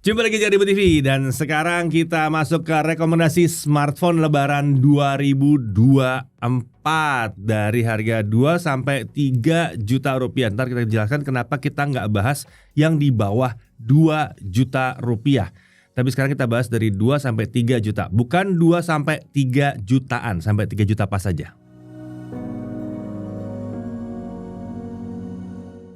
Jumpa lagi di TV dan sekarang kita masuk ke rekomendasi smartphone lebaran 2024 dari harga 2 sampai 3 juta rupiah. Ntar kita jelaskan kenapa kita nggak bahas yang di bawah 2 juta rupiah. Tapi sekarang kita bahas dari 2 sampai 3 juta. Bukan 2 sampai 3 jutaan, sampai 3 juta pas saja.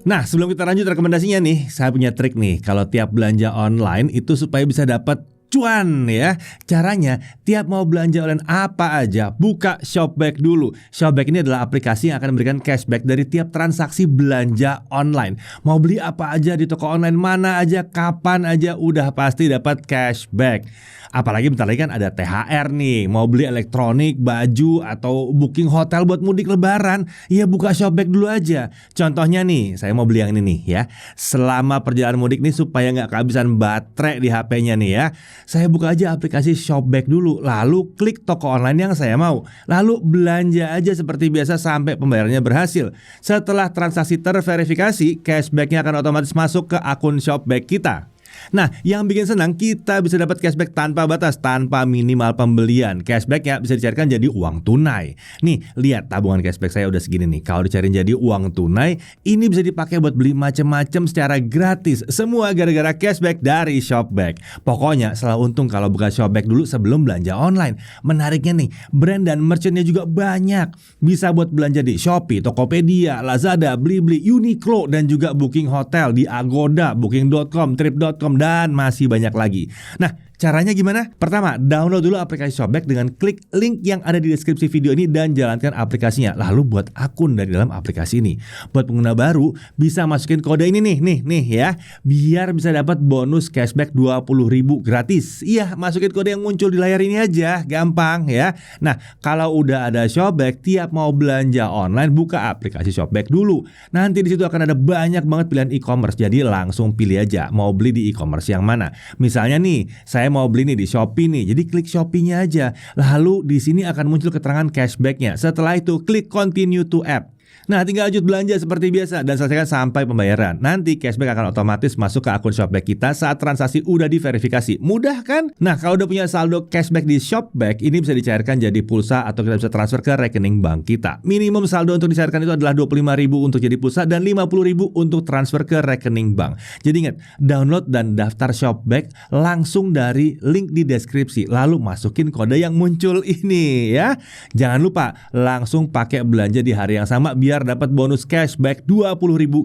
Nah, sebelum kita lanjut rekomendasinya nih, saya punya trik nih. Kalau tiap belanja online itu supaya bisa dapat cuan ya. Caranya, tiap mau belanja online apa aja, buka Shopback dulu. Shopback ini adalah aplikasi yang akan memberikan cashback dari tiap transaksi belanja online. Mau beli apa aja di toko online, mana aja, kapan aja, udah pasti dapat cashback. Apalagi bentar lagi kan ada THR nih. Mau beli elektronik, baju, atau booking hotel buat mudik lebaran, ya buka Shopback dulu aja. Contohnya nih, saya mau beli yang ini nih ya. Selama perjalanan mudik nih supaya nggak kehabisan baterai di HP-nya nih ya, saya buka aja aplikasi Shopback dulu, lalu klik toko online yang saya mau, lalu belanja aja seperti biasa sampai pembayarannya berhasil. Setelah transaksi terverifikasi, cashbacknya akan otomatis masuk ke akun Shopback kita. Nah, yang bikin senang, kita bisa dapat cashback tanpa batas, tanpa minimal pembelian. Cashbacknya bisa dicairkan jadi uang tunai. Nih, lihat tabungan cashback saya udah segini nih. Kalau dicairin jadi uang tunai, ini bisa dipakai buat beli macam-macam secara gratis. Semua gara-gara cashback dari Shopback. Pokoknya selalu untung kalau buka Shopback dulu sebelum belanja online. Menariknya nih, brand dan merchantnya juga banyak. Bisa buat belanja di Shopee, Tokopedia, Lazada, Blibli, Uniqlo, dan juga booking hotel di Agoda, Booking.com, Trip.com, dan masih banyak lagi. Nah, caranya gimana? Pertama, download dulu aplikasi Shopback dengan klik link yang ada di deskripsi video ini dan jalankan aplikasinya. Lalu buat akun dari dalam aplikasi ini. Buat pengguna baru, bisa masukin kode ini nih ya, biar bisa dapat bonus cashback 20.000 gratis. Iya, masukin kode yang muncul di layar ini aja, gampang ya. Nah, kalau udah ada Shopback, tiap mau belanja online, buka aplikasi Shopback dulu. Nanti di situ akan ada banyak banget pilihan e-commerce. Jadi langsung pilih aja mau beli di e-commerce yang mana. Misalnya nih, saya mau beli nih di Shopee nih, jadi klik Shopee-nya aja. Lalu di sini akan muncul keterangan cashback-nya. Setelah itu klik continue to app. Nah, tinggal lanjut belanja seperti biasa dan selesaikan sampai pembayaran. Nanti cashback akan otomatis masuk ke akun Shopback kita saat transaksi udah diverifikasi. Mudah kan? Nah, kalau udah punya saldo cashback di Shopback, ini bisa dicairkan jadi pulsa atau kita bisa transfer ke rekening bank kita. Minimum saldo untuk dicairkan itu adalah 25.000 untuk jadi pulsa dan 50.000 untuk transfer ke rekening bank. Jadi ingat, download dan daftar Shopback langsung dari link di deskripsi. Lalu masukin kode yang muncul ini ya. Jangan lupa langsung pakai belanja di hari yang sama biar dapat bonus cashback 20.000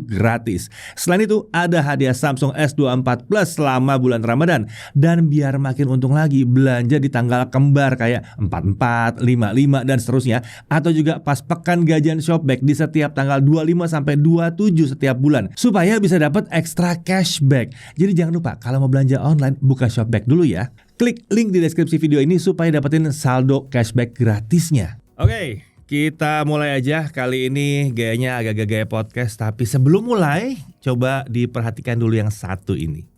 gratis. Selain itu ada hadiah Samsung S24 Plus selama bulan Ramadan. Dan biar makin untung lagi, belanja di tanggal kembar kayak 44, 55 dan seterusnya. Atau juga pas pekan gajian Shopback di setiap tanggal 25 sampai 27 setiap bulan, supaya bisa dapat ekstra cashback. Jadi jangan lupa kalau mau belanja online, buka Shopback dulu ya. Klik link di deskripsi video ini supaya dapetin saldo cashback gratisnya. Oke, kita mulai aja. Kali ini gayanya agak gaya podcast. Tapi sebelum mulai, coba diperhatikan dulu yang satu ini.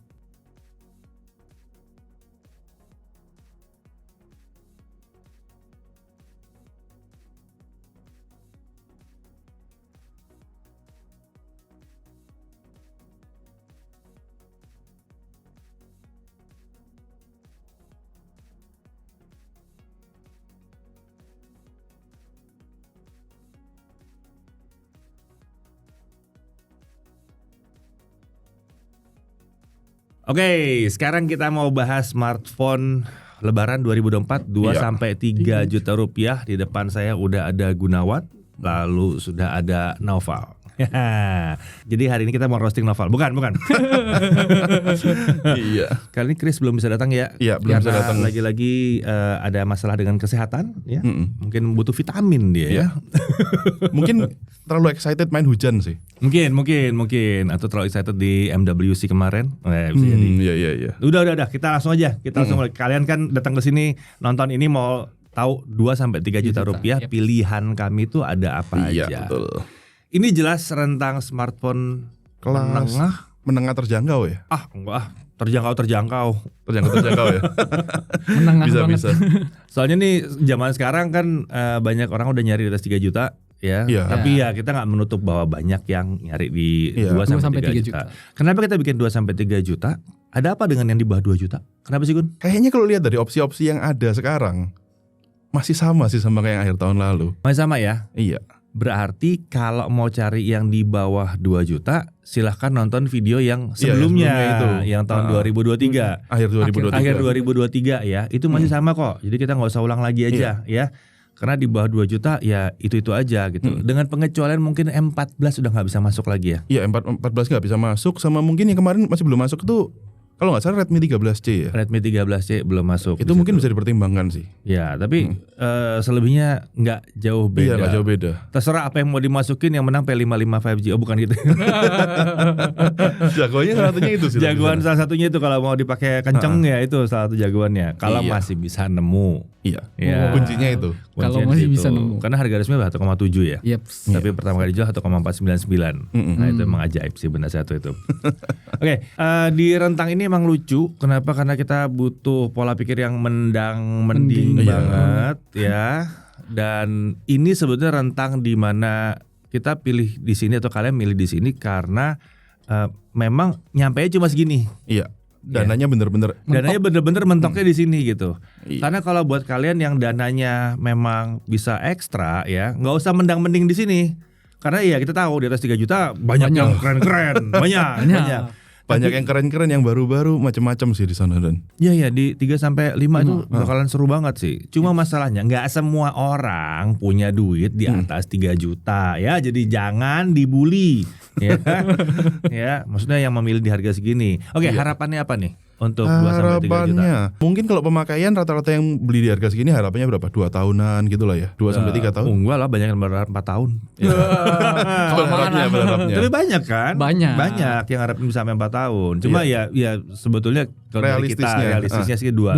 Oke, sekarang kita mau bahas smartphone Lebaran 2024 2 sampai 3 juta rupiah. Di depan saya udah ada Gunawan, lalu sudah ada Naufal. Jadi hari ini kita mau roasting Naufal. Bukan. Iya. Kali ini Chris belum bisa datang ya. Iya, belum bisa datang. Lagi-lagi ada masalah dengan kesehatan ya. Mungkin butuh vitamin dia ya. Mungkin terlalu excited main hujan sih. Mungkin atau terlalu excited di MWC kemarin. Bisa jadi. Iya. Udah, kita langsung aja. Kalian kan datang ke sini nonton ini mau tahu 2 sampai 3 juta rupiah. Yep. Pilihan kami itu ada apa aja. Iya, betul. Ini jelas rentang smartphone kelas menengah terjangkau ya? Enggak. Terjangkau ya. Menengah bisa. Soalnya nih zaman sekarang kan banyak orang udah nyari di atas 3 juta ya. Tapi ya kita nggak menutup bahwa banyak yang nyari di 2 sampai 3 juta. Kenapa kita bikin 2 sampai 3 juta? Ada apa dengan yang di bawah 2 juta? Kenapa sih Gun? Kayaknya kalau lihat dari opsi-opsi yang ada sekarang masih sama sih sama kayak yang akhir tahun lalu. Masih sama ya? Iya. Berarti kalau mau cari yang di bawah 2 juta, silahkan nonton video yang sebelumnya, sebelumnya itu. yang tahun 2023. Akhir 2023. Akhir 2023 ya, itu masih sama kok. Jadi kita nggak usah ulang lagi aja ya. Karena di bawah 2 juta ya itu aja gitu. Dengan pengecualian mungkin M14 udah nggak bisa masuk lagi ya. Iya, 14 nggak bisa masuk, sama mungkin yang kemarin masih belum masuk tuh kalau nggak salah Redmi 13C ya. Redmi 13C belum masuk. Itu mungkin bisa dipertimbangkan sih. Ya, tapi selebihnya nggak jauh beda. Iya, nggak jauh beda. Terserah apa yang mau dimasukin, yang menang P55 5G. Oh bukan gitu. Jagoannya salah satunya itu sih. Jagoan salah satunya itu kalau mau dipakai kenceng ya itu salah satu jagoannya. Kalau Iya. masih bisa nemu. Iya. Ya. Kuncinya itu. Kalau Kuncinya masih di bisa situ. nemu. Karena harga resmi 1,7 ya. Yeps. Tapi pertama kali dijual 1,499. Nah itu emang ajaib sih benda satu itu. Oke, di rentang ini emang lucu. Kenapa? Karena kita butuh pola pikir yang mending Iya. banget ya. Dan ini sebetulnya rentang di mana kita pilih di sini atau kalian milih di sini karena memang nyampenya cuma segini. Iya. Dananya bener-bener. Dananya bener-bener mentoknya di sini gitu. Iya. Karena kalau buat kalian yang dananya memang bisa ekstra ya, nggak usah mendang-mending di sini. Karena ya kita tahu di atas 3 juta banyak yang keren-keren, banyak. Banyak yang keren-keren yang baru-baru macam-macam sih di sana Dan. Iya di 3 sampai 5 itu bakalan seru banget sih. Cuma masalahnya nggak semua orang punya duit di atas 3 juta ya. Jadi jangan dibully ya. Ya, maksudnya yang memilih di harga segini. Oke, harapannya apa nih untuk 2 sampai 3 juta? Harapannya mungkin kalau pemakaian rata-rata yang beli di harga segini harapannya berapa? 2 tahunan gitu lah ya. 2 sampai 3 tahun. Enggak lah, banyak yang berharap 4 tahun. Berharapnya. Tapi banyak kan? Banyak. Banyak yang harapin bisa sampai 4 tahun. Cuma ya sebetulnya kalau dari kita realistisnya sih 2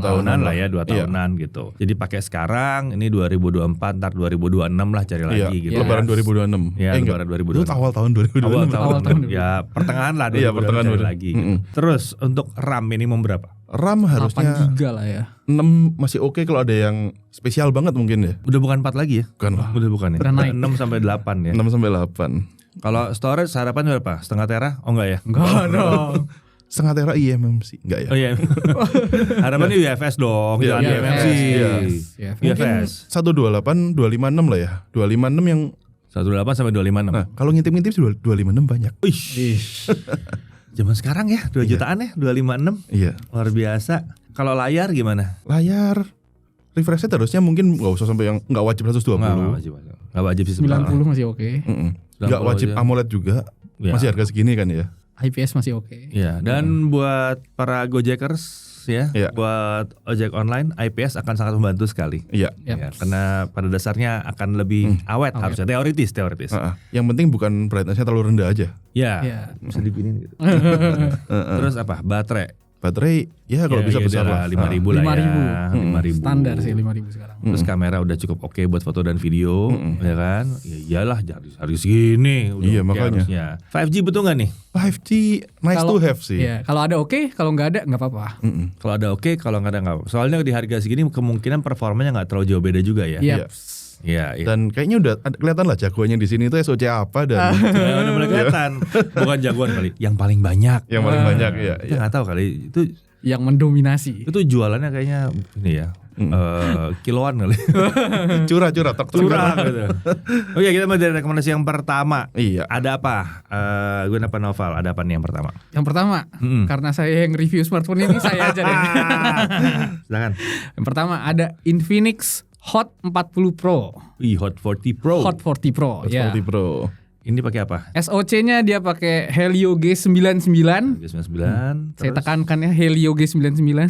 tahunan lah ya, 2 tahunan gitu. Jadi pakai sekarang ini 2024, ntar 2026 lah cari lagi gitu. Lebaran 2026. Ya, enggak. Lebaran 2026. Itu awal tahun 2026. Awal tahun. Ya, pertengahan lah 2026 Iya, pertengahan cari 2026. lagi gitu. Terus untuk RAM minimum berapa? RAM 8 harusnya giga lah ya. 6 masih oke kalau ada yang spesial banget mungkin ya. Udah bukan 4 lagi ya? Bukan lah. Udah bukan ya? Udah naik. 6 sampai 8 ya. 6 sampai 8. Kalau storage harapan berapa? Setengah tera? Oh enggak ya? Enggak dong. Setengah tera eMMC enggak ya? Oh iya. Harapannya UFS dong, Iya, jangan iya, UFS. Iya. UFS. 128, 256 lah ya. 256 yang 128 sampai 256. nah, kalau ngintip-ngintip sih 256 banyak. Ih. Zaman sekarang ya 2 jutaan ya 256. Iya. Luar biasa. Kalau layar gimana? Layar refresh rate harusnya mungkin enggak usah sampai yang enggak wajib 120. Enggak wajib sih sebenarnya. 90 masih oke. Enggak 90 wajib aja. AMOLED juga. Ya. Masih harga segini kan ya. IPS masih oke. Ya, dan buat para Gojekers ya, Iya. buat ojek online, IPS akan sangat membantu sekali. Iya. Yap. Ya, karena pada dasarnya akan lebih awet harusnya, teoritis. Yang penting bukan brightness-nya terlalu rendah aja. Ya, Iya. bisa diginin gitu. Terus apa? Baterai. Baterai ya kalau bisa besar lah. 5.000 lah 5.000. ya. 5.000. Standar sih 5.000 sekarang. Terus kamera udah cukup oke buat foto dan video, ya kan? Ya iyalah, harus segini. Udah Iya, oke makanya. harusnya. 5G betul nggak nih? 5G nice to have sih. Iya, kalau ada oke, kalau nggak ada nggak apa-apa. Kalau ada oke, kalau nggak ada nggak. Soalnya di harga segini kemungkinan performanya nggak terlalu jauh beda juga ya. Iya. Iya. Dan kayaknya udah kelihatan lah jagoannya di sini itu SoC apa dan Ya, udah mulai kelihatan. Bukan jagoan kali, yang paling banyak. yang paling banyak ya. Kita nggak tahu kali Yang mendominasi. itu jualannya kayaknya ini ya. Kiloan kali. Curah Curah gitu. Oke, kita mulai dari rekomendasi yang pertama. Iya. Ada apa? Gue apa Noval? Ada apa nih yang pertama? Yang pertama, karena saya yang review smartphone ini saya aja deh. Silakan. Yang pertama ada Infinix Hot 40 Pro. Hot 40 Pro. Hot 40 Pro. Ya. 40 Pro. Ini pakai apa? SoC-nya dia pakai Helio G99. G99. Saya tekankan ya Helio G99.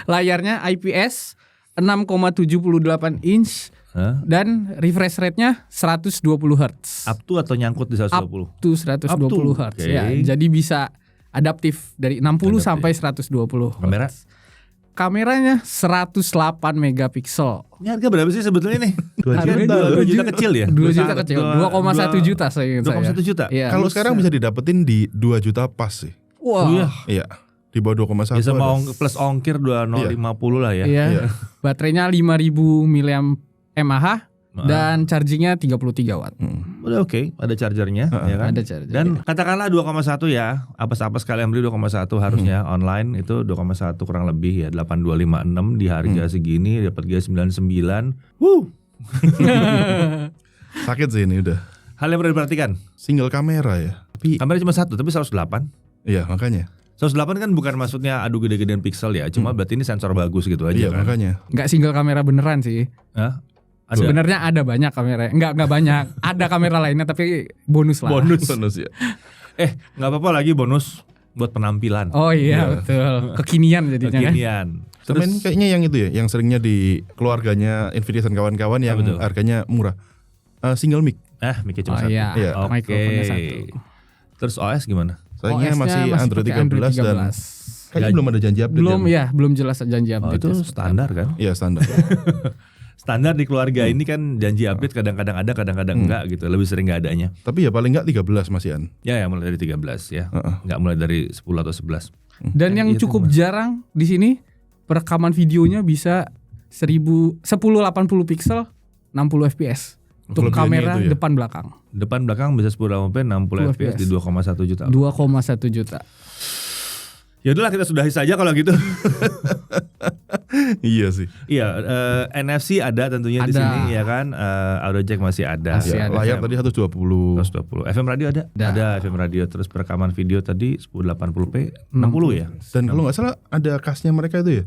Layarnya IPS 6,78 inch Hah? dan refresh rate-nya 120 Hz. Up to atau nyangkut di 120? Up to 120 Up to, Hz oke. ya. Jadi bisa adaptif dari 60 sampai 120 Kamera? Hz. Kameranya 108 megapiksel. Ini harga berapa sih sebetulnya nih? 2 Harganya juta kecil ya? 2 juta kecil, 2,1 juta saya ingat saya. 2,1 juta? Iya. Kalau sekarang bisa didapetin di 2 juta pas sih. Wah. Iya. Iya. Di bawah 2,1. Ya sama ada. plus ongkir 2,050 lah ya. Iya. Iya. Baterainya 5000 mAh dan chargingnya 33 watt. udah oke, ada chargernya ya kan. Ada charger. Dan katakanlah 2,1 ya, apa-apa sekalian beli 2,1 harusnya online itu 2,1 kurang lebih ya 8256 di harga segini dapat G99. Sakit sih ini udah. Hal yang perlu diperhatikan, Single kamera ya. Tapi kamera cuma satu tapi 108. iya makanya. 108 kan bukan maksudnya adu gede-gedean pixel ya, cuma berarti ini sensor bagus gitu aja Iya kan. makanya. Nggak single kamera beneran sih. Hah? Sebenarnya ada banyak kamera. Nggak banyak. Ada kamera lainnya tapi bonus lah. Bonus. Bonus ya. Nggak apa-apa lagi bonus buat penampilan. Oh iya betul. Kekinian jadinya kan. Kekinian. Sama ini kayaknya yang itu ya, yang seringnya di keluarganya Infinix dan kawan-kawan yang betul. harganya murah. Single mic. Mic-nya cuma Oh satu. iya. Iya. Oke. Mikrofonnya satu. Terus OS gimana? Sayangnya OS-nya masih Android pakai 13 dan kayaknya belum ada janji update. belum ya? ya, belum jelas janji Oh, update. itu standar kan? Iya standar. Standar di keluarga ini kan janji update kadang-kadang ada, kadang-kadang enggak gitu. Lebih sering enggak adanya. Tapi ya paling enggak 13 masihan. Ya mulai dari 13 ya. Enggak mulai dari 10 atau 11. Dan yang Itu cukup jarang di sini perekaman videonya bisa 1080 pixel 60 fps. Untuk Kelebihannya kamera itu ya? depan belakang. Depan belakang bisa 1080p 60 fps di 2,1 juta. 2,1 juta. Ya udahlah kita sudahi saja kalau gitu. Iya sih. Iya, NFC ada tentunya di Ada. sini ya kan. Audio jack masih ada. Masih Ya, ada. layar tadi 120. 120. FM radio ada? Ada. Ada FM radio. Terus perekaman video tadi 1080p 60 ya. Dan kalau nggak salah ada kasnya mereka itu ya.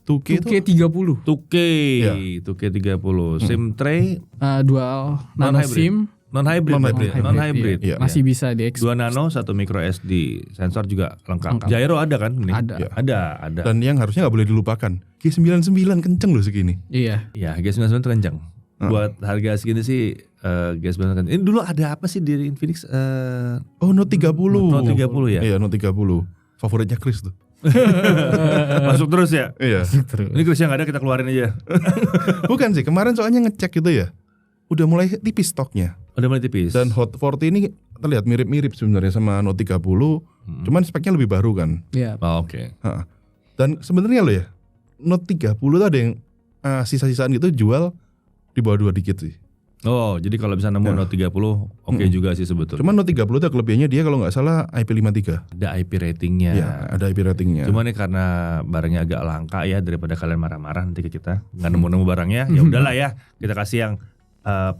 2K itu 2K 30. 2K, Iya. 2K30. SIM tray Dual nano Non-hybrid. SIM. non-hybrid. Non-hybrid. Non-hybrid. Iya. Masih bisa di 2 nano, 1 micro SD. Sensor juga lengkap. Lengkap. Gyro ada kan? Ini? Ada. Iya. Ada. dan yang harusnya nggak boleh dilupakan. G99 kenceng loh segini. Iya. Ya, G99 itu kencang. Buat harga segini sih G99 kencang. Ini dulu ada apa sih di Infinix? Oh Note 30. Note 30 ya? Iya Note 30. Favoritnya Chris tuh. Masuk terus ya? Iya. Ini Chris yang nggak ada kita keluarin aja. Bukan sih, kemarin soalnya ngecek gitu ya. Udah mulai tipis stoknya. Udah mulai tipis. Dan Hot 40 ini terlihat mirip-mirip sebenarnya sama Note 30. Cuman speknya lebih baru kan. Iya. Oh, oke. Ha. Dan sebenarnya lo ya, Note 30 tuh ada yang sisa-sisaan gitu jual di bawah 2 dikit sih. Oh, jadi kalau bisa nemu Ya. Note 30 oke juga sih sebetulnya. Cuman Note 30 tuh kelebihannya dia kalau nggak salah IP53. Ada IP ratingnya. Iya, ada IP ratingnya. Cuma nih karena barangnya agak langka ya, daripada kalian marah-marah nanti ke kita nggak nemu-nemu barangnya, ya udahlah ya kita kasih yang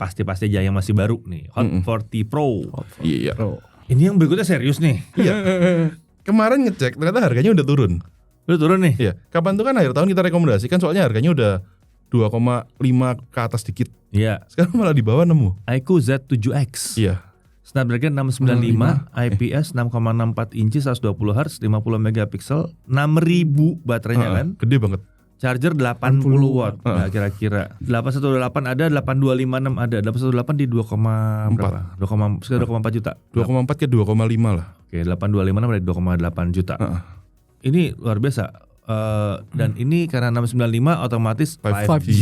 pasti-pasti aja yang masih baru nih. Hot 40 Pro. Iya. Ini yang berikutnya serius nih. Iya. Kemarin ngecek ternyata harganya udah turun. Udah turun nih. Iya. Kapan tuh kan akhir tahun kita rekomendasikan soalnya harganya udah 2,5 ke atas dikit. Iya. Sekarang malah di bawah nemu. iQOO Z7X. Iya. Snapdragon 695, IPS 6,64 inci 120 Hz, 50 megapiksel, 6000 baterainya kan. Gede banget. Charger 80 watt. Nah, kira-kira 8128 ada, 8256 ada. 8128 di 2, berapa? 2,4 juta. 2,4 ke 2,5 lah. Oke, 8256 ada di 2,8 juta. Ini luar biasa. Dan ini karena 695 otomatis 5G.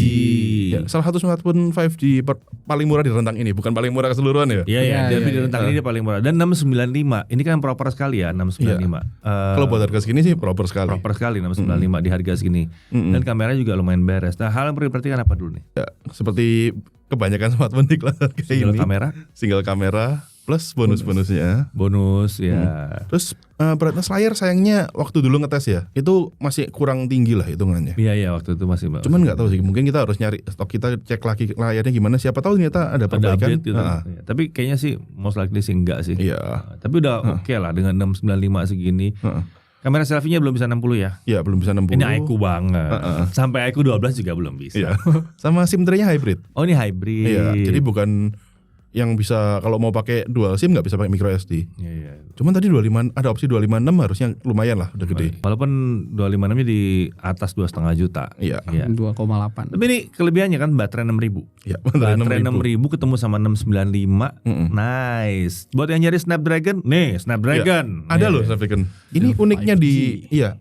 Ya, salah satu smartphone 5G paling murah di rentang ini, bukan paling murah keseluruhan ya. Iya, Iya, tapi iya, di rentang ini dia paling murah. Dan 695, ini kan proper sekali ya 695. Kalau buat harga segini sih proper sekali. Proper sekali 695 di harga segini. Dan kameranya juga lumayan beres. Nah, hal yang perlu diperhatikan apa dulu nih? Ya, seperti kebanyakan smartphone di kelas kayak Single ini. kamera, Single kamera plus bonus-bonusnya. bonus ya. Terus brightness layar sayangnya waktu dulu ngetes ya, itu masih kurang tinggi lah hitungannya. Iya, waktu itu masih Cuman nggak tahu sih, mungkin kita harus nyari stok kita, cek lagi layarnya gimana. Siapa tahu ternyata ada ada perbaikan. update gitu. Iya. Tapi kayaknya sih most likely sih enggak sih. Iya. Tapi udah oke lah dengan 695 segini. Kamera selfie-nya belum bisa 60 ya. Iya, belum bisa 60. Ini iQOO banget. Sampai iQOO 12 juga belum bisa. Iya. Sama SIM tray-nya hybrid. Oh, ini hybrid. Iya, jadi bukan yang bisa kalau mau pakai dual SIM nggak bisa pakai micro SD. Iya. Cuman tadi 25 ada opsi 256 harusnya lumayan lah, udah gede. Walaupun 256-nya di atas 2,5 juta. Iya. 2,8. Tapi ini kelebihannya kan baterai 6000. Iya, Baterai 6000 ketemu sama 695. Nice. Buat yang nyari Snapdragon, nih Snapdragon. Ada loh Snapdragon. Ini uniknya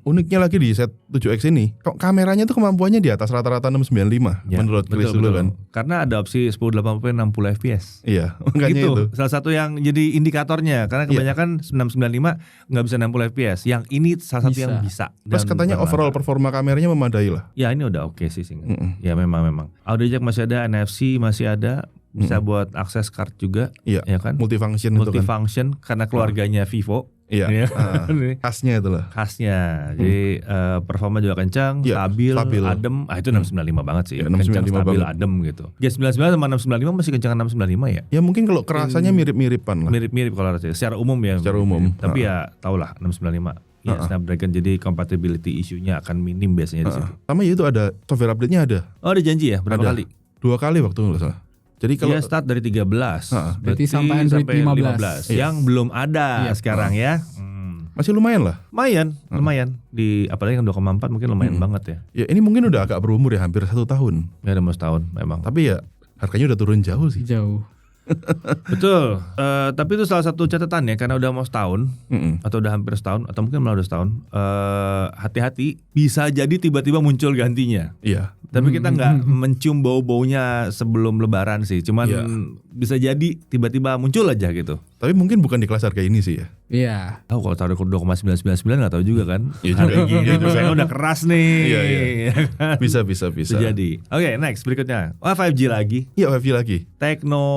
uniknya lagi di set 7X ini. Kok kameranya tuh kemampuannya di atas rata-rata 695 menurut Chris dulu kan. Karena ada opsi 1080p 60 fps. Iya, makanya Gitu. itu. Salah satu yang jadi indikatornya karena kebanyakan 695 nggak bisa 60 fps. Yang ini salah satu Bisa. yang bisa. Plus Dan katanya berlangganan. overall performa kameranya memadai lah. Ya ini udah oke sih. Ya memang. Audio jack masih ada, NFC masih ada, bisa buat akses card juga, Iya. ya kan? Multifunction itu kan. Multifunction karena keluarganya Vivo. Iya. Ya. Heeh. Khasnya itu lah. Khasnya. Jadi performa juga kencang, Iya, stabil, stabil. adem. Itu 695 banget sih. Ya, Kencang, 695 stabil, banget. adem gitu. G99 sama 695 masih kencangan 695 ya? Ya mungkin kalau kerasanya mirip-miripan lah. Mirip-mirip kalau rasanya. Secara umum ya. Secara mirip-mirip. umum. Tapi ya tahulah 695. Ya, Snapdragon, jadi compatibility isunya akan minim biasanya di situ. Sama ya itu ada software update-nya ada. Oh, ada janji ya? Berapa Ada. kali? 2 kali waktu nggak salah. Jadi kalau Dia start dari 13. Berarti sampai Android 15. Yang belum ada Iya. sekarang ya. masih lumayan lah. Lumayan. Di apalagi yang 2,4 mungkin lumayan banget ya. Ya ini mungkin udah agak berumur ya, hampir 1 tahun. Ya udah mau setahun memang. Tapi ya harganya udah turun jauh sih. Jauh. Betul. Tapi itu salah satu catatan ya, karena udah mau setahun atau udah hampir setahun atau mungkin malah udah setahun. Hati-hati, bisa jadi tiba-tiba muncul gantinya. Iya. Tapi kita nggak mencium bau-baunya sebelum Lebaran sih. Cuman Iya. bisa jadi tiba-tiba muncul aja gitu. Tapi mungkin bukan di kelas harga ini sih ya. Iya. Tahu kalau taruh 2,999 nggak tahu juga kan. Iya juga. Harga saya udah keras nih. Iya, iya. Ya kan? Bisa. Bisa jadi. Oke, next berikutnya. 5G lagi. Iya 5G lagi. Tecno.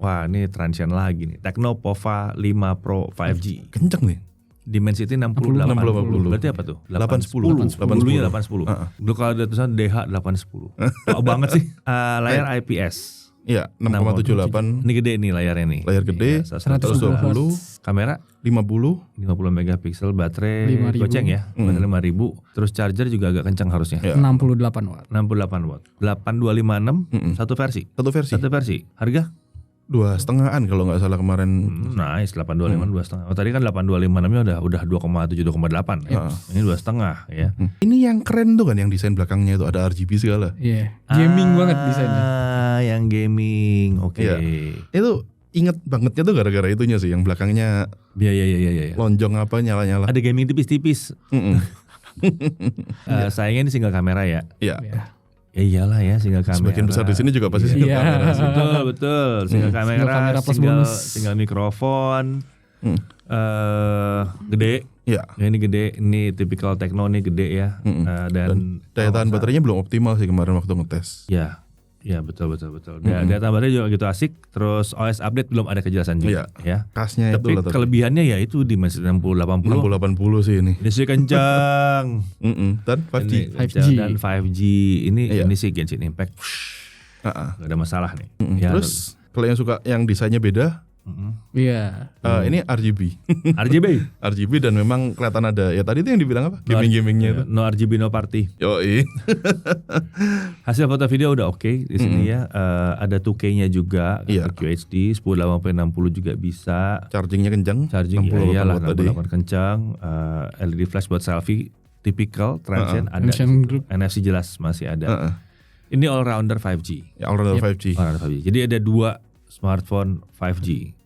Wah, ini transient lagi nih. Tecno Pova 5 Pro 5G. Kenceng nih. Dimensity 60 80. Berarti apa tuh? 810. 80. 810. Dulu kalau ada tulisan DH 810. Tua banget sih. Layar IPS. Iya 6,78. Ini gede nih layarnya nih. Layar gede. Iya, 120. Kamera 50. 50 megapiksel, baterai 5.000. goceng ya. Baterai 5000. Terus charger juga agak kencang harusnya. Iya. 68 watt. 68 watt. 8256 satu versi. Satu versi. Satu versi. Harga? 2,5-an kalau nggak salah kemarin. Nice, 825 2,5. Oh, tadi kan 8256-nya udah 2,7 2,8. Ini 2,5 ya. Ini yang keren tuh kan, yang desain belakangnya itu ada RGB segala. Iya. Gaming banget desainnya. Yang gaming. Oke. Iya. Itu inget bangetnya tuh gara-gara itunya sih, yang belakangnya Iya. lonjong apa nyala-nyala. Ada gaming tipis-tipis. Sayangnya ini single kamera ya. Iya. Iya. Ya iyalah ya, single kamera. Sebagian besar di sini juga pasti single Iya. kamera sih. Betul. Single kamera, Single kamera plus single, bonus. single mikrofon. Gede. Iya. Ya, ini gede, ini tipikal Tecno nih gede ya. Dan Daya tahan baterainya belum optimal sih kemarin waktu ngetes. Ya betul. Daya tahan baterai juga gitu asik. Terus OS update belum ada kejelasan juga. Ya. Khasnya itu Tapi lah. kelebihannya ya itu di 60-80. 60-80 sih ini. Ini sih kencang. Dan 5G. Ini 5G. Dan 5G ini sih Genshin Impact. Gak ada masalah nih. Ya, Terus kalau yang suka yang desainnya beda, Iya. ini RGB. RGB dan memang kelihatan ada. Ya tadi itu yang dibilang apa? Gaming-gamingnya itu. no RGB no party. Yoi. Hasil foto video udah oke di sini ya. Ada 2K-nya juga, Iya. QHD 1080p 60 juga bisa. Chargingnya kencang. Charging 68 iyalah watt tadi. 68 kencang. LED flash buat selfie, typical transient ada. Ancient group. NFC jelas masih ada. Ini all rounder 5G. Ya all-rounder 5G. All rounder 5G. Jadi ada 2 smartphone 5G.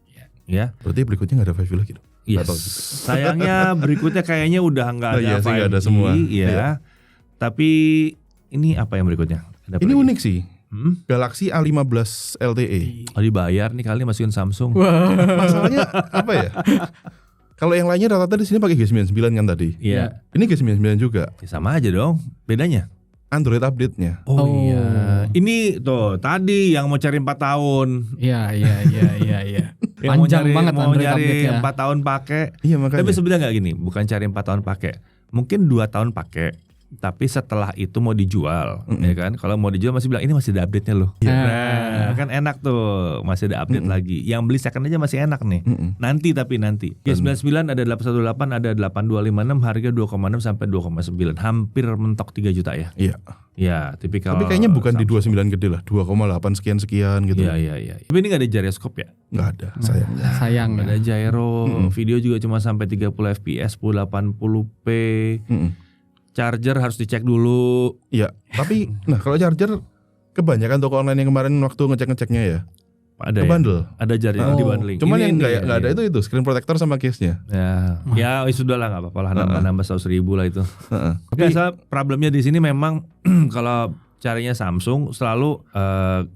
Ya. Berarti berikutnya nggak ada 5G lagi dong? Yes. Nggak tahu. Sayangnya berikutnya kayaknya udah nggak ada Iya sih, 5G, nggak ada semua. ya. Iya. Tapi ini apa yang berikutnya? Ada apa Ini lagi? unik sih. Galaxy A15 LTE. Oh, dibayar nih kali masukin Samsung. Masalahnya apa ya? Kalau yang lainnya rata-rata di sini pakai G99 kan tadi. Iya. Ini G99 juga. Ya, sama aja dong. Bedanya? Android update-nya. Oh, Oh. iya. Ini tuh tadi yang mau cari 4 tahun. Iya. Yang mau Panjang nyari, banget mau Android nyari update-nya. 4 tahun pakai. Iya makanya. Tapi sebenarnya nggak gini, bukan cari 4 tahun pakai. Mungkin 2 tahun pakai. Tapi setelah itu mau dijual, ya kan? Kalau mau dijual masih bilang ini masih ada update-nya loh. Nah, kan enak tuh, masih ada update lagi. Yang beli second aja masih enak nih. Nanti. G99 ada 818, ada 8256, harga 2,6 sampai 2,9. Hampir mentok 3 juta ya. Iya. Ya, tipikal. Tapi kayaknya bukan di 29 gede lah, 2,8 sekian gitu. Iya. Tapi ini nggak ada gyroscope ya? Nggak ada, sayangnya. Sayang. Nggak ada gyro. Video juga cuma sampai 30 fps, 1080p. Charger harus dicek dulu. Iya. Tapi, nah kalau charger kebanyakan toko online yang kemarin waktu ngecek-ngeceknya ya, Ada kebundle. ya? Ada charger Oh. di bundling. Cuman Ini yang nih, nggak ada itu screen protector sama case-nya. Ya sudah lah, nggak apa-apa lah, nambah 100.000 lah itu. Biasa problemnya di sini memang kalau carinya Samsung selalu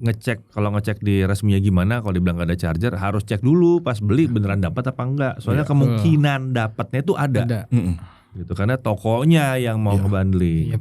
ngecek, kalau ngecek di resminya gimana, kalau dibilang nggak ada charger harus cek dulu pas beli beneran dapat apa enggak. Soalnya kemungkinan dapatnya itu ada. Gitu, karena tokonya yang mau ngebundling.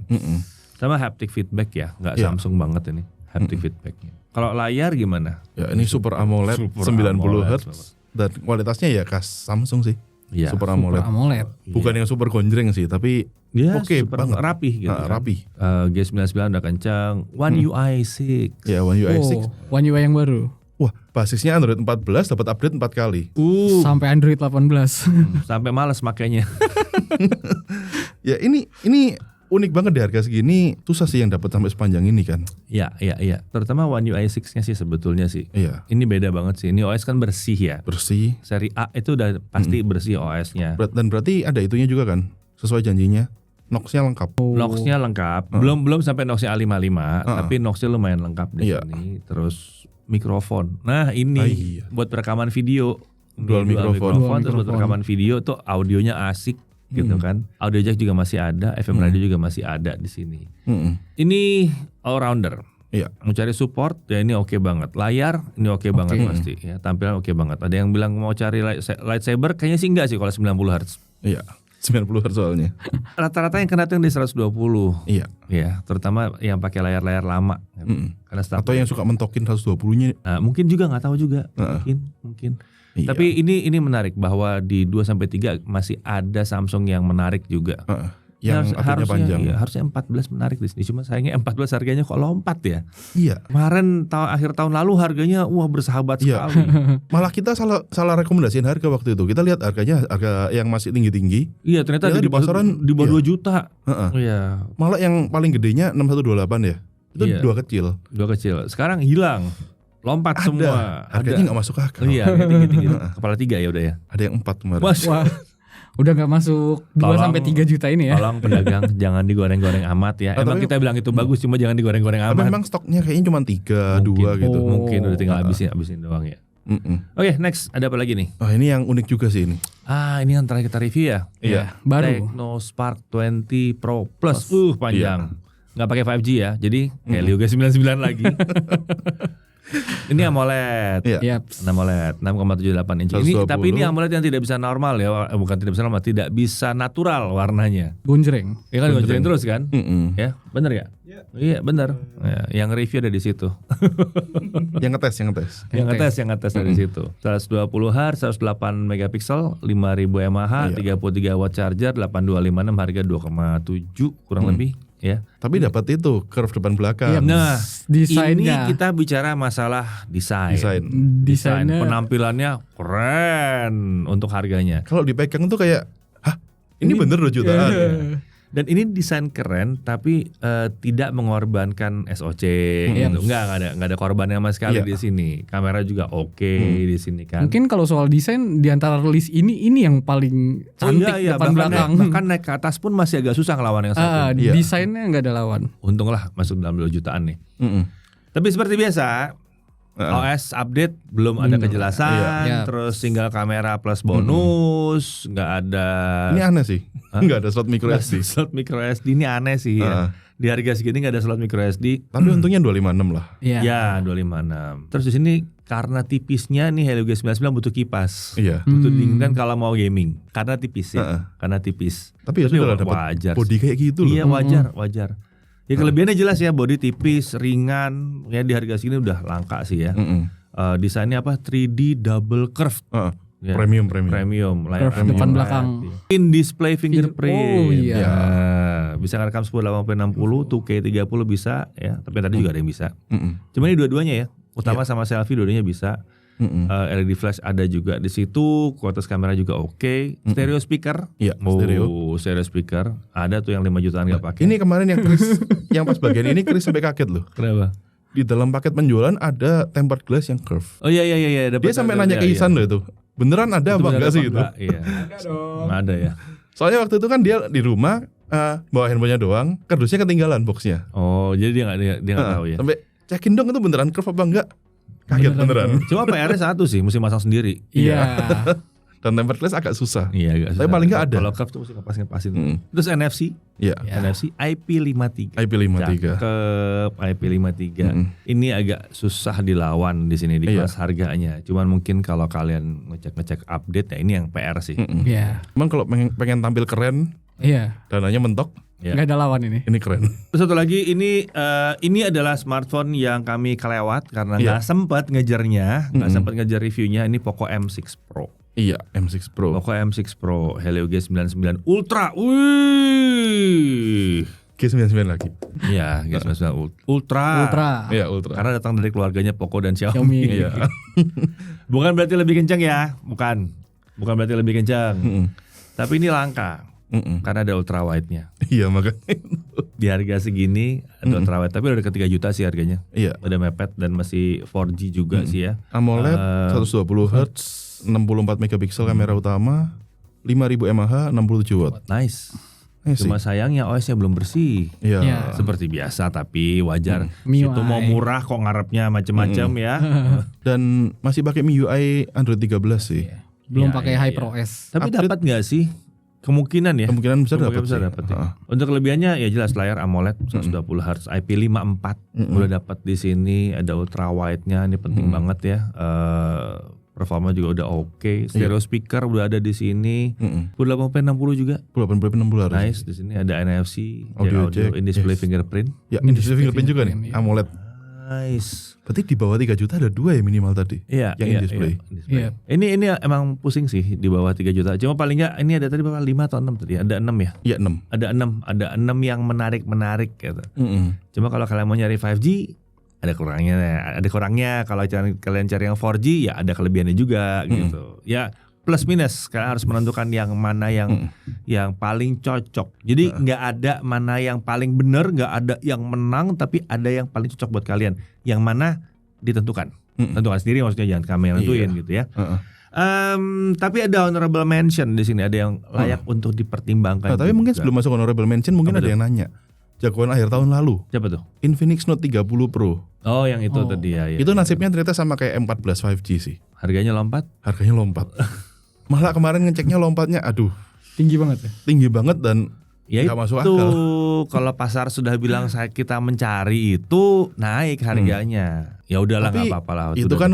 Sama haptic feedback ya, nggak Iya. Samsung banget ini haptic feedbacknya. Kalau layar gimana? Ya ini Super AMOLED Super 90 AMOLED. Hz dan kualitasnya ya khas Samsung sih. Iya. Super Super AMOLED. AMOLED. Bukan yang super gonjreng sih, tapi Ya, oke super banget. rapih gitu. Nah, kan. rapi. G99 udah kencang. One UI 6. Ya One UI 6. One UI yang baru. Wah, basisnya Android 14 dapat update 4 kali. Sampai Android 18. Sampai males makainya. Ya ini unik banget di harga segini. Susah sih yang dapat sampai sepanjang ini kan. Iya. Terutama One UI 6-nya sih sebetulnya sih. Iya, Ini beda banget sih. Ini OS kan bersih ya. bersih. Seri A itu udah pasti bersih OS-nya. Dan berarti ada itunya juga kan, sesuai janjinya. Knox-nya lengkap. Knox-nya lengkap. Belum sampai Knox-nya A55, tapi Knox-nya lumayan lengkap di Iya. sini. Terus mikrofon. Nah, ini Iya. buat rekaman video. Dual Ini mikrofon. Terus buat rekaman video tuh audionya asik gitu kan. Audio jack juga masih ada, FM radio juga masih ada di sini. Ini all rounder. Iya. Mau cari support ya ini oke banget. Layar ini oke banget pasti ya. Tampilan oke banget. Ada yang bilang mau cari lightsaber kayaknya sih enggak sih kalau 90 Hz. Iya. 90 Hz soalnya. Rata-rata yang kena tuh yang di 120. Iya. Ya, terutama yang pakai layar-layar lama. Karena Atau yang suka mentokin 120-nya. Nah, mungkin juga nggak tahu juga. Mungkin. Iya. Tapi ini menarik bahwa di 2-3 masih ada Samsung yang menarik juga. Yang akhirnya panjang. Iya, harusnya 14 menarik di sini. Cuma sayangnya 14 harganya kok lompat ya. Iya. Kemarin akhir tahun lalu harganya bersahabat Iya. sekali. Malah kita salah rekomendasiin harga waktu itu. Kita lihat harga yang masih tinggi-tinggi. Iya, ternyata Ya, di pasaran, di bawah 2 juta. Heeh. Iya, Malah yang paling gedenya 6128 ya. Itu Iya. dua kecil. dua kecil. Sekarang hilang. Lompat Ada. semua. Harganya nggak masuk akal. Iya, tinggi-tinggi. Kepala 3 ya udah ya. Ada yang 4 kemarin. Mas, Wah. Udah nggak masuk 2-3 juta ini ya. tolong pedagang jangan digoreng-goreng amat ya. Emang tapi- kita bilang itu bagus, cuma jangan digoreng-goreng Tapi amat. memang stoknya kayaknya cuma 3, 2 gitu. Mungkin udah tinggal habisin doang ya. Oke, next ada apa lagi nih? Oh, ini yang unik juga sih ini. Ini yang terakhir kita review ya. Iya. Baru. Tecno Spark 20 Pro Plus. Panjang. Nggak pakai 5G ya. Jadi Helio G99 lagi. Ini AMOLED. Iya. Yaps. AMOLED 6,78 inci. Ini 120. tapi ini AMOLED yang tidak bisa normal ya, bukan tidak bisa normal, tidak bisa natural warnanya. Gonjreng. Ya kan gonjreng terus kan? Mm-mm. Ya, bener ya? Iya, bener. Ya, yang review ada di situ. Yang ngetes. yang ngetes dari situ. 120 Hz, 108 megapiksel, 5000 mAh, 33 watt charger, 8256 harga 2,7 kurang lebih ya. Tapi dapat itu curve depan belakang. Iya. Nah, Desainnya. ini kita bicara masalah desain. Desain Desainnya penampilannya keren untuk harganya. Kalau dipegang tuh kayak, hah, ini bener 2 jutaan. Dan ini desain keren tapi tidak mengorbankan SoC gitu. Enggak ada korbannya sama sekali Iya. di sini. Kamera juga oke di sini kan. mungkin kalau soal desain di antara list ini yang paling cantik depan belakang. Bahkan naik ke atas pun masih agak susah ngelawan yang satu. Iya. Desainnya nggak ada lawan. Untunglah masuk dalam 2 jutaan nih. Mm-mm. Tapi seperti biasa, OS update belum ada kejelasan, Iya. terus single kamera plus bonus, nggak ada Ini aneh sih. Nggak ada slot micro SD. slot micro SD. Ini aneh sih ya. Di harga segini nggak ada slot micro SD. Tapi untungnya 256 lah. Iya. Ya 256. Terus di sini karena tipisnya nih Helio G99 butuh kipas. Iya. Butuh dingin kan kalau mau gaming. Karena tipis ya. Karena tipis. Tapi ya sudah dapat wajar. body kayak gitu loh. Iya wajar. Ya kelebihannya jelas ya, body tipis, ringan, ya di harga segini udah langka sih ya. Desainnya apa? 3D double curve. Ya. Premium. Layar Curve depan belakang. In display fingerprint. Oh, iya. Ya, bisa ngerekam 1080p 60, 2K 30 bisa ya. Tapi tadi juga ada yang bisa. Cuma ini dua-duanya ya. Utama sama selfie dua-duanya bisa. LED flash ada juga di situ, kualitas kamera juga oke. Stereo speaker, Iya, stereo speaker. Ada tuh yang 5 jutaan nggak pakai. Ini kemarin yang Chris, yang pas bagian ini Chris sampai kaget loh. Kenapa? Di dalam paket penjualan ada tempered glass yang curve. Oh iya. Dia sampai nanya ke Ihsan loh itu. Beneran ada apa enggak sih gitu? Iya. Ada dong. Ada ya. Soalnya waktu itu kan dia di rumah bawa handphonenya doang, kardusnya ketinggalan boxnya. Oh, jadi dia nggak tahu ya. Sampai cekin dong itu beneran curve apa enggak? Kaget beneran. Cuma PR-nya satu sih, mesti masang sendiri. Iya. Dan tempered glass agak susah. Iya, agak Tapi susah. paling nggak ada. Kalau curve tuh mesti ngepasin. Terus NFC, Iya. NFC IP53. IP53. Cakep, IP53. Ini agak susah dilawan di sini di kelas harganya. Cuman mungkin kalau kalian ngecek update ya ini yang PR sih. Iya. Emang kalau pengen tampil keren, Iya. dananya mentok. Ya. Nggak ada lawan ini. Ini keren. Terus satu lagi ini adalah smartphone yang kami kelewat karena nggak sempat ngejarnya, nggak sempat ngejar reviewnya. Ini Poco M6 Pro. Iya, M6 Pro. Poco M6 Pro Helio G99 Ultra. Wih. G99 lagi. Iya, G99 Ultra. Iya, Ultra. Karena datang dari keluarganya Poco dan Xiaomi. Xiaomi. Iya. Bukan berarti lebih kencang ya, bukan berarti lebih kencang. Mm-mm. Tapi ini langka Mm-mm. karena ada ultra wide-nya. Iya, makanya. Di harga segini ada ultra wide, tapi udah ke 3 juta sih harganya. Iya. Udah mepet dan masih 4G juga sih ya. AMOLED 120 Hz, 64 megapiksel kamera utama, 5000 mAh, 67 watt. Nice. Sih. Cuma sayangnya OS-nya belum bersih. Iya. Iya. Seperti biasa tapi wajar. MIUI. Itu mau murah kok ngarepnya macem-macem ya. Dan masih pakai MIUI Android 13 sih. Belum Iya, pakai iya, HyperOS. Tapi Update- dapat nggak sih? Kemungkinan ya. Kemungkinan besar dapat Besar sih. dapat ya. Heeh. Untuk kelebihannya ya jelas layar AMOLED 120 Hz IP54 udah dapat di sini, ada ultra wide-nya, ini penting banget ya. Performa juga udah oke. Stereo speaker udah ada di sini. 80p 60 juga. 80p 60 harus. Nice, di sini ada NFC, Audio audio jack, in display yes. fingerprint. Ya, ini display fingerprint juga nih, Fingerprint, iya. AMOLED. Nice. Berarti di bawah 3 juta ada 2 ya minimal tadi. Iya, Yang iya, in display. iya, in display. Iya. Ini emang pusing sih di bawah 3 juta. Cuma paling nggak ini ada tadi berapa 5 atau 6 tadi? Ada 6 ya? Iya, 6. Ada 6 yang menarik gitu. Mm-mm. Cuma kalau kalian mau nyari 5G ada kurangnya. Kalau kalian cari yang 4G ya ada kelebihannya juga gitu. Ya plus minus kalian harus menentukan yang mana yang paling cocok. Jadi nggak ada mana yang paling benar, nggak ada yang menang, tapi ada yang paling cocok buat kalian. Yang mana ditentukan. Tentukan sendiri maksudnya, jangan kami yang nentuin gitu ya. Heeh. Tapi ada honorable mention di sini, ada yang layak untuk dipertimbangkan. Nah, tapi mungkin juga. sebelum masuk honorable mention mungkin Apa ada tuh? yang nanya. Jagoan akhir tahun lalu, Siapa tuh? Infinix Note 30 Pro. Oh, yang itu tadi ya. Itu nasibnya ternyata sama kayak M14 5G sih. Harganya lompat. Harganya lompat. Malah kemarin ngeceknya lompatnya aduh, Tinggi banget ya. tinggi banget dan Ya nggak masuk itu akal. kalau pasar sudah bilang kita mencari itu naik harganya. Ya udahlah nggak Tapi apa-apa lah. itu kan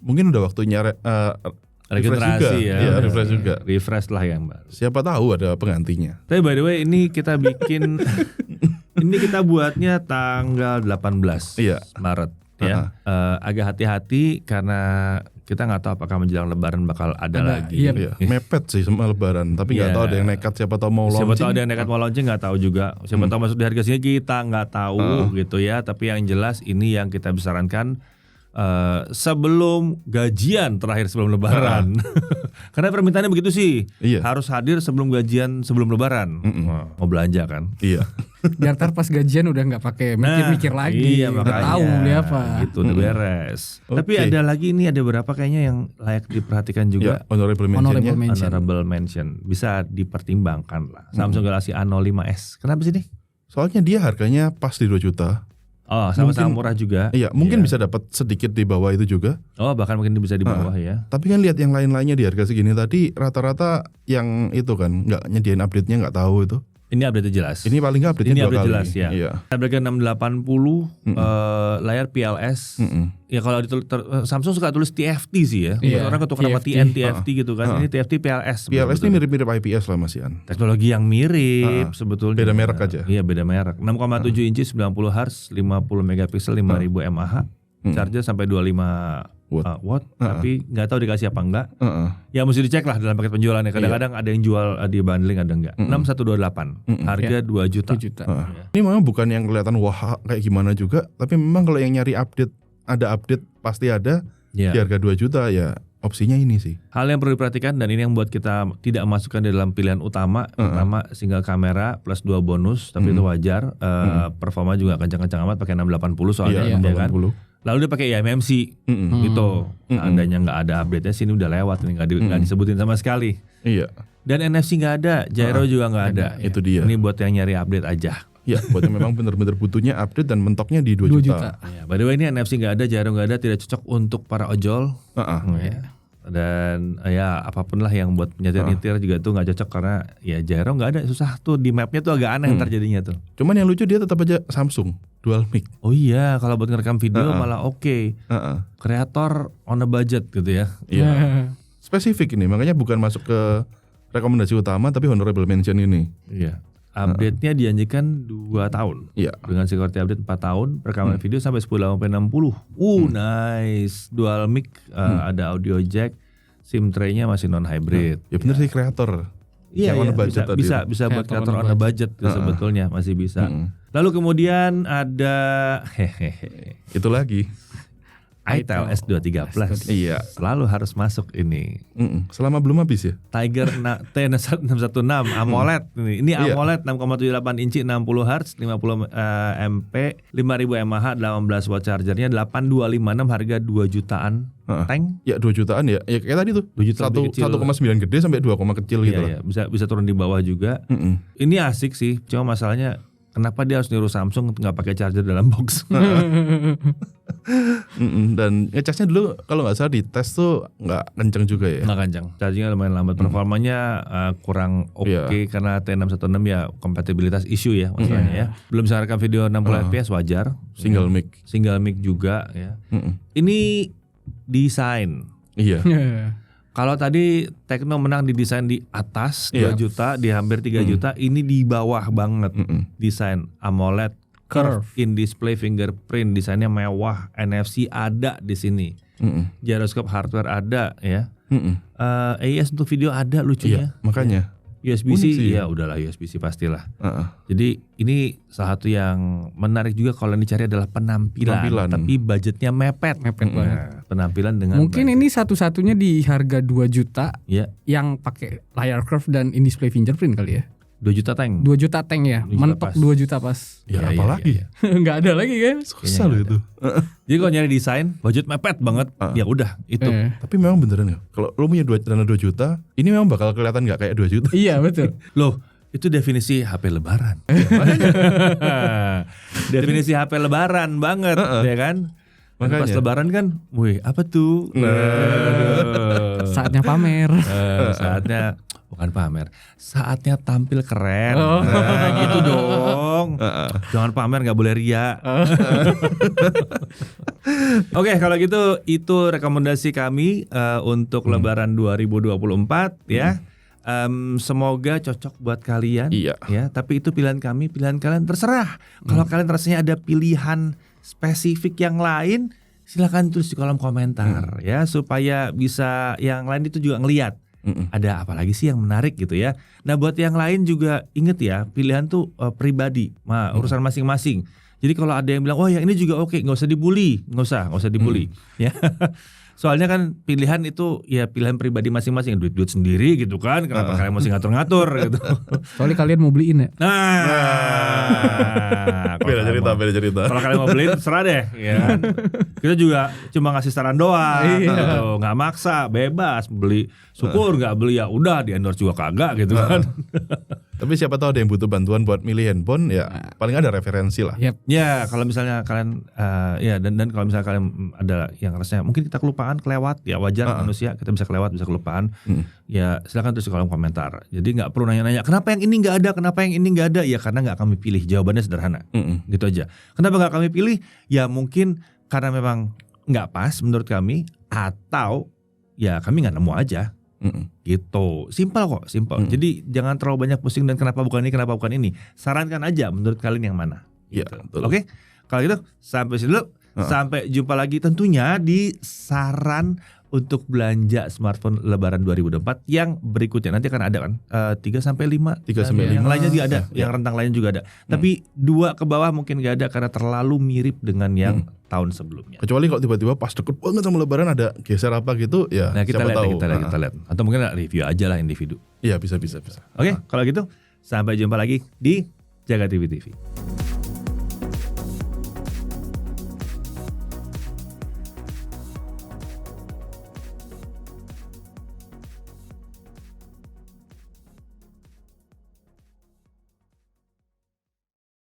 mungkin udah waktunya regenerasi refresh juga. ya. Iya, refresh juga. Refresh lah yang baru. Siapa tahu ada penggantinya. Tapi by the way ini kita bikin ini kita buatnya tanggal 18 Iya. Maret ya. Agak hati-hati karena kita nggak tahu apakah menjelang Lebaran bakal ada lagi. iya. Iya, mepet sih sama lebaran, tapi nggak Iya. tahu ada yang nekat, siapa tahu mau Siapa launching. tahu ada yang nekat mau launching, nggak tahu juga. Siapa tahu masuk di harga sini kita nggak tahu gitu ya. Tapi yang jelas ini yang kita sarankan sebelum gajian terakhir sebelum Lebaran. Karena permintaannya begitu sih. Iya. Harus hadir sebelum gajian sebelum Lebaran. Wah, mau belanja kan? Iya. Biar ntar pas gajian udah nggak pakai mikir-mikir lagi. Iya, udah makanya. tahu beli apa. Gitu udah beres. Tapi Oke. ada lagi ini, ada beberapa kayaknya yang layak diperhatikan Ya, juga. honorable Honorable mention-nya. mention. Honorable mention bisa dipertimbangkan lah. Samsung Galaxy A05s. Kenapa sih nih? Soalnya dia harganya pas di 2 juta. Oh, sama-sama Mungkin- murah juga. Iya, mungkin bisa dapat sedikit di bawah itu juga. Oh, bahkan mungkin bisa di bawah ya. Tapi kan lihat yang lain-lainnya di harga segini tadi rata-rata yang itu kan nggak nyediain update-nya, nggak tahu itu. Ini update jelas. Ini paling nggak update-nya Ini 2 update kali. jelas ya. Iya. Snapdragon 680 layar PLS. Ya kalau Samsung suka tulis TFT sih ya. Iya, Orang ketukar nama TFT. TFT gitu kan. Ini TFT PLS. PLS betul-betul. ini mirip-mirip IPS lah Mas Ian. Teknologi yang mirip sebetulnya. Beda merek aja. Iya, beda merek. 6,7 inci 90 Hz, 50 megapiksel, 5000 mAh. Charger sampai 25 watt, tapi nggak tahu dikasih apa enggak. Ya mesti dicek lah dalam paket penjualannya. Kadang-kadang ada yang jual di bundling, ada enggak. 6128. Harga 2 juta. 2 juta. Ini memang bukan yang kelihatan wah kayak gimana juga, tapi memang kalau yang nyari update, ada update pasti ada Iya. di harga 2 juta ya opsinya ini sih. Hal yang perlu diperhatikan dan ini yang buat kita tidak masukkan di dalam pilihan utama. Pertama single kamera plus 2 bonus, tapi itu wajar. Performa juga kencang-kencang amat pakai 680 soalnya Iya, ya kan. 680. Lalu dia pakai eMMC gitu. Seandainya nggak ada update-nya sini udah lewat nih, nggak disebutin sama sekali. Iya. Dan NFC nggak ada, gyro juga nggak ada. Itu dia. Ini buat yang nyari update aja. Ya, buat yang memang benar-benar butuhnya update dan mentoknya di 2 2 juta. juta. Ya, by the way ini NFC nggak ada, gyro nggak ada, tidak cocok untuk para ojol. Heeh. Ya. Dan ya apapun lah yang buat nyetir-nyetir juga tuh nggak cocok karena ya gyro nggak ada, susah tuh di mapnya tuh agak aneh ntar jadinya tuh. Cuman yang lucu dia tetap aja Samsung dual mic. Oh iya, kalau buat ngerekam video malah oke. Heeh. Kreator on a budget gitu ya. Iya. Spesifik ini, makanya bukan masuk ke rekomendasi utama tapi honorable mention ini. Iya. Update-nya dijanjikan 2 tahun. Iya. Dengan security update 4 tahun, rekaman video sampai 1080p 60. Nice. Dual mic, ada audio jack, SIM tray-nya masih non hybrid. Ya bener sih, kreator. Iya, Yang on a budget tadi. bisa buat Kreator kreator on a on a budget sebetulnya masih bisa. Lalu kemudian ada Itu lagi. itel S23 Plus. Iya. Selalu harus masuk ini. Selama belum habis ya. Tiger T616 AMOLED ini Iya. AMOLED 6,78 inci 60 Hz 50 MP 5000 mAh 18 watt chargernya 8256 harga 2 jutaan tank. Ya 2 jutaan ya. Ya kayak tadi tuh. 2 juta lebih kecil. 1,9 gede sampai 2, kecil gitu Iya, lah. iya. Bisa turun di bawah juga. Ini asik sih, cuma masalahnya kenapa dia harus niru Samsung nggak pakai charger dalam box? Dan ngecasnya dulu kalau nggak salah di tes tuh nggak kenceng juga ya. Nggak kencang, chargingnya lumayan lambat. Performanya kurang oke karena T616 ya kompatibilitas isu ya masalahnya ya. Belum bisa rekam video 60 fps wajar. Single mic. Single mic juga ya. Ini desain. Iya. Kalau tadi Tecno menang di desain di atas 2 juta, di hampir 3 juta, ini di bawah banget. Desain AMOLED curve in display fingerprint, desainnya mewah, NFC ada di sini. Gyroscope hardware ada ya. AES untuk video ada lucunya. Iya, makanya. USB-C ya udahlah, USB-C pastilah. Jadi ini salah satu yang menarik juga kalau yang dicari adalah penampilan. Tapi budgetnya mepet banget. Penampilan dengan mungkin budget. ini satu-satunya di harga 2 juta Ya, yang pakai layar curve dan in display fingerprint kali ya. 2 juta tank. 2 juta tank ya, 2 juta mentok pas. 2 juta pas. Ya, Iya, apalagi. iya. Nggak ada lagi kan? Susah loh itu. Jadi kalau nyari desain, budget mepet banget. Ya udah, itu. Tapi memang beneran ya. Kalau lo punya dana 2 juta, ini memang bakal kelihatan nggak kayak 2 juta. Iya betul. Loh, itu definisi HP lebaran. Definisi HP lebaran banget, ya kan? Dan pas Makanya. lebaran kan, wih apa tuh? Saatnya pamer. Saatnya bukan pamer, saatnya tampil keren. Nah, gitu dong. Jangan pamer, nggak boleh ria. Oke, kalau gitu itu rekomendasi kami untuk Lebaran 2024 ya. Semoga cocok buat kalian. Iya. Ya, tapi itu pilihan kami, pilihan kalian terserah. Kalau kalian rasanya ada pilihan spesifik yang lain, silakan tulis di kolom komentar ya, supaya bisa yang lain itu juga ngelihat. Ada apa lagi sih yang menarik gitu ya. Nah buat yang lain juga inget ya, pilihan tuh pribadi, urusan masing-masing. Jadi kalau ada yang bilang, oh yang ini juga oke, nggak usah dibully, nggak usah dibully ya. Soalnya kan pilihan itu ya pilihan pribadi masing-masing, duit sendiri gitu kan. Kenapa kalian mesti ngatur-ngatur gitu. Soalnya kalian mau beliin ya. Nah, Beda cerita. kalau kalian mau beli terserah deh ya kan? Kita juga cuma ngasih saran doang gitu. Nggak maksa, bebas beli. Syukur nggak beli ya udah, di endorse juga kagak gitu kan. Tapi siapa tahu ada yang butuh bantuan buat milih handphone, ya paling ada referensi lah. Yep. Ya kalau misalnya kalian ya dan kalau misalnya kalian ada yang rasanya mungkin kita kelupaan, kelewat, ya wajar manusia, kita bisa kelewat, bisa kelupaan. Ya silakan tulis di kolom komentar. Jadi nggak perlu nanya-nanya kenapa yang ini nggak ada, kenapa yang ini nggak ada. Ya karena nggak kami pilih. Jawabannya sederhana. Gitu aja. Kenapa nggak kami pilih? Ya mungkin karena memang nggak pas menurut kami, atau ya kami nggak nemu aja. Gitu, simpel kok, simpel. Jadi jangan terlalu banyak pusing dan kenapa bukan ini, kenapa bukan ini. Sarankan aja menurut kalian yang mana. Iya, Gitu. betul. Oke, kalau gitu sampai sini dulu. Sampai jumpa lagi tentunya di saran untuk belanja smartphone Lebaran 2024 yang berikutnya. Nanti akan ada kan 3 sampai 5. 3 sampai Yang 5. lainnya juga ada, yang rentang lain juga ada. Tapi 2 ke bawah mungkin gak ada karena terlalu mirip dengan yang tahun sebelumnya. Kecuali kalau tiba-tiba pas deket banget sama Lebaran ada geser apa gitu, ya Nah kita siapa lihat, tahu. kita lihat. Atau mungkin review aja lah individu. Iya bisa. Oke, kalau gitu sampai jumpa lagi di Jaga TV TV.